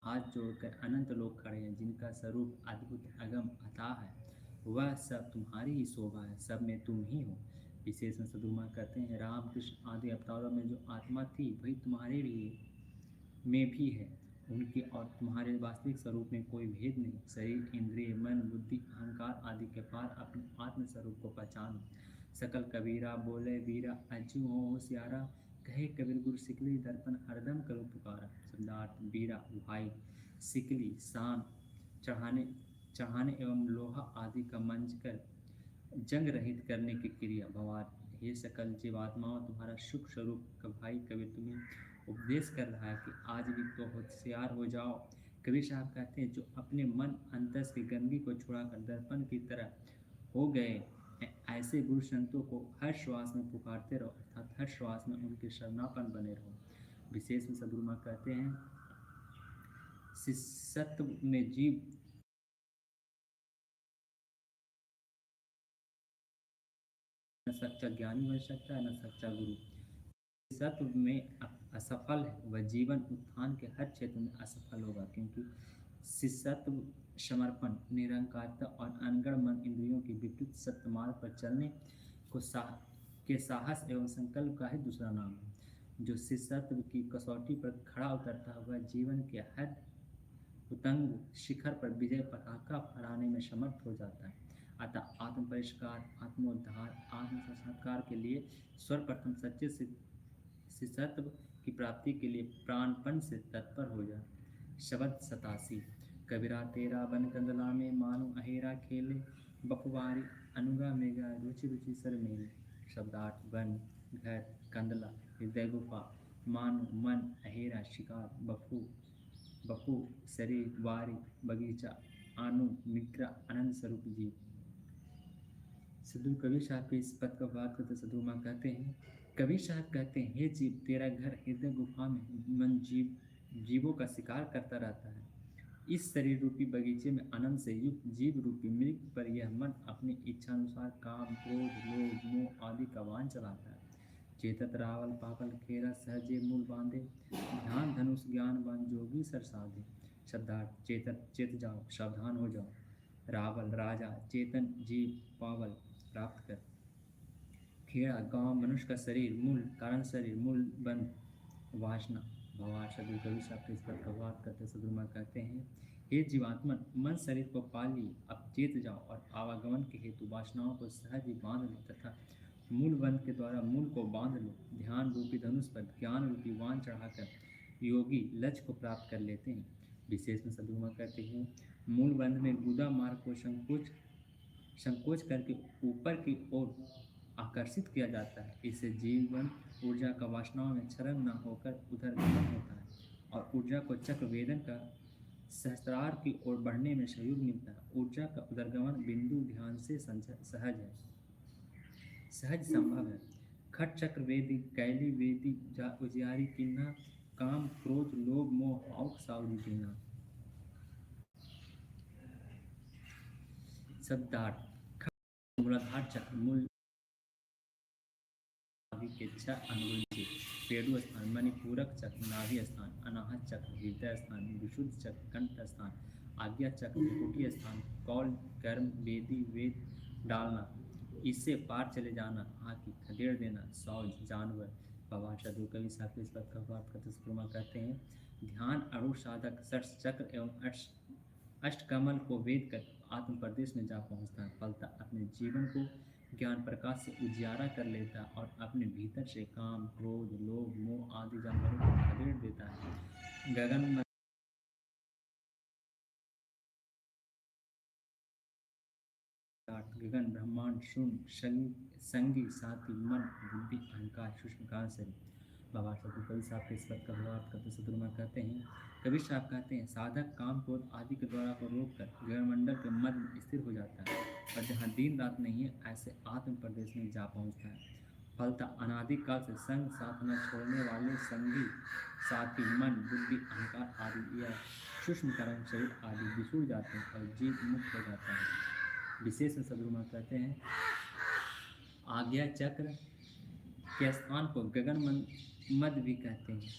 हाथ जोड़कर अनंत लोग खड़े हैं, जिनका स्वरूप अद्भुत अगम अथाह है। वह सब तुम्हारी ही शोभा है, सब में तुम ही हो। विशेष में सदुमा कहते हैं, राम कृष्ण आदि अवतारों में जो आत्मा थी वही तुम्हारे लिए में भी है। उनके और तुम्हारे वास्तविक स्वरूप में कोई भेद नहीं। शरीर, इंद्रिय, मन, बुद्धि, अहंकार आदि के पार अपने आत्म स्वरूप को पहचानो। सकल कबीरा बोले वीरा, अज्जू हो होशियारा, कहे कबीर गुरु सिकली, दर्पण हरदम करो पुकारा। शब्दार्थ: वीरा भाई, सिकली शान चढ़ाने चढ़ाने एवं लोहा आदि का मंच कर जंग रहित करने की क्रिया। भवार्थ: हे सकल जीवात्माओं, तुम्हारा सुख स्वरूप का भाई कबीर तुम्हें उपदेश कर रहा है कि आज भी तो होशियार हो जाओ। कबीर साहब कहते हैं, जो अपने मन अंतस की गंदगी को छुड़ाकर दर्पण की तरह हो गए, ऐसे गुरु संतों को हर श्वास में पुकारते रहो, अर्थात हर श्वास में उनके शरणापन बने रहो। विशेष में सदगुरु माँ कहते हैं, शिष्यत्व में जीव न सच्चा ज्ञानी बन सकता है, न सच्चा गुरु। सत्व में असफल है वह जीवन उत्थान के हर क्षेत्र में असफल होगा, क्योंकि शिष्यत्व समर्पण, निरंकारता और अनगढ़ मन इंद्रियों के विपरीत सत्य मार्ग पर चलने को साहस एवं संकल्प का ही दूसरा नाम है। जो शिष्यत्व की कसौटी पर खड़ा उतरता है वह जीवन के हर उतंग शिखर पर विजय पताका फहराने में समर्थ हो जाता है। अतः आत्म परिष्कार, आत्मोद्धार, आत्म साक्षात्कार के लिए सर्वप्रथम सच्चे शिष्यत्व की प्राप्ति के लिए प्राणपण से तत्पर हो जाए। शब्द 87। कबीरा तेरा बन कंदला में, मानो अहेरा खेले, बखुवारी अनुगा मेगा, रुचि रुचि सर मेले। शब्दार्थ: वन, घर, कंदला, हृदय गुफा, मानो मन, अहेरा शिकार, बपू शरीर, वारी बगीचा, आनु मित्र आनंद स्वरूप जीव। सदगुरु कबीर साहब के इस पद का बात करते सदगुरु माँ कहते हैं, कबीर साहब कहते हैं, हे जीव, तेरा घर हृदय गुफा में मन जीवों का शिकार करता रहता है। इस शरीर रूपी बगीचे में आनंद से युक्त जीव रूपी मृग पर यह मन अपनी इच्छानुसार काम, क्रोध, लोभ, मोह आदि का बाण चलाता है। चेतत रावल पापल खेरा, सहजे मूल बांधे, ध्यान धनुष ज्ञान बान जोगी सर साधे। शब्दार्थ: चेत जाओ, सावधान हो जाओ। रावल राजा, चेतन जीव, पावल प्राप्त कर, खेड़ा गांव, मनुष्य का शरीर, मूल कारण शरीर, मूल बंध वासना। भगवान सदगुरु कबीर साहब के इस पर प्रभाव करते सदगुरु माँ कहते हैं, हे जीवात्मन, मन शरीर को पाल ली, अब चेत जाओ और आवागमन के हेतु वासनाओं को सहज ही बांध लो, तथा मूल बंध के द्वारा मूल को बांध लो। ध्यान रूपी धनुष पर ज्ञान रूपी बाण चढ़ाकर योगी लक्ष्य को प्राप्त कर लेते हैं। विशेष में सदगुरु माँ कहते हैं, मूल बंध में गुदा मार्ग को संकोच करके ऊपर की ओर आकर्षित किया जाता है। इससे जीवन ऊर्जा का वासनाओं में क्षरण न होकर उधर गमन होता है और ऊर्जा को चक्र वेदन का सहस्त्रार की ओर बढ़ने में सहयोग मिलता है। ऊर्जा का उदरगमन बिंदु ध्यान से सहज संभव है। खट चक्र वेदी, कैली वेदी, उजियारी किन्ना, काम, क्रोध, लोभ, मोह, औख सावरी दीना। शब्दार्थ: मूलाधार चक्र, मूल के छह अंगुल से पेड़ु स्थान, मणिपूरक चक्र, नाभि स्थान, अनाहत चक्र, हृदय स्थान, विशुद्ध चक्र, कंठ स्थान, आज्ञा चक्र, कुटी स्थान, कौल, कर्म, वेदी, वेद डालना, इससे पार चले जाना, आँख खदेड़ देना, सौज जानवर। बाबा सदगुरु कबीर साहब इस बात का बात करते सुरमा कहते हैं, ध्यान अरूढ़ साधक षट चक्र एवं अष्टकमल को वेद कर आत्म प्रदेश में जा पहुँचता है। फलतः अपने जीवन को ज्ञान प्रकाश से उजियारा कर लेता है और अपने भीतर से काम, क्रोध, लोभ, मोह आदि जानवरों को खदेड़ देता है। गगन ब्रह्मांड शून्य, संगी साथी मन, बुद्धि, अहंकार, सूक्ष्म कारण शरीर। बाबा सदगुरु कबीर साहब के इस पद का व्यवहार करते सदगुरु माँ कहते हैं, कबीर साहब कहते हैं, साधक काम, क्रोध आदि के द्वारा को रोक कर गगनमंडल के मध्य में स्थिर हो जाता है और जहाँ दिन रात नहीं है ऐसे आत्म प्रदेश में जा पहुँचता है। फलतः अनादिकाल से संग साथ न छोड़ने वाले संगी साथी मन, बुद्धि, अहंकार आदि या सूक्ष्म कारण शरीर आदि बिछुड़ जाते हैं और जीव मुक्त हो जाता है। विशेष में सदगुरु माँ कहते हैं, आज्ञा चक्र के स्थान को गगन मध्य भी कहते हैं।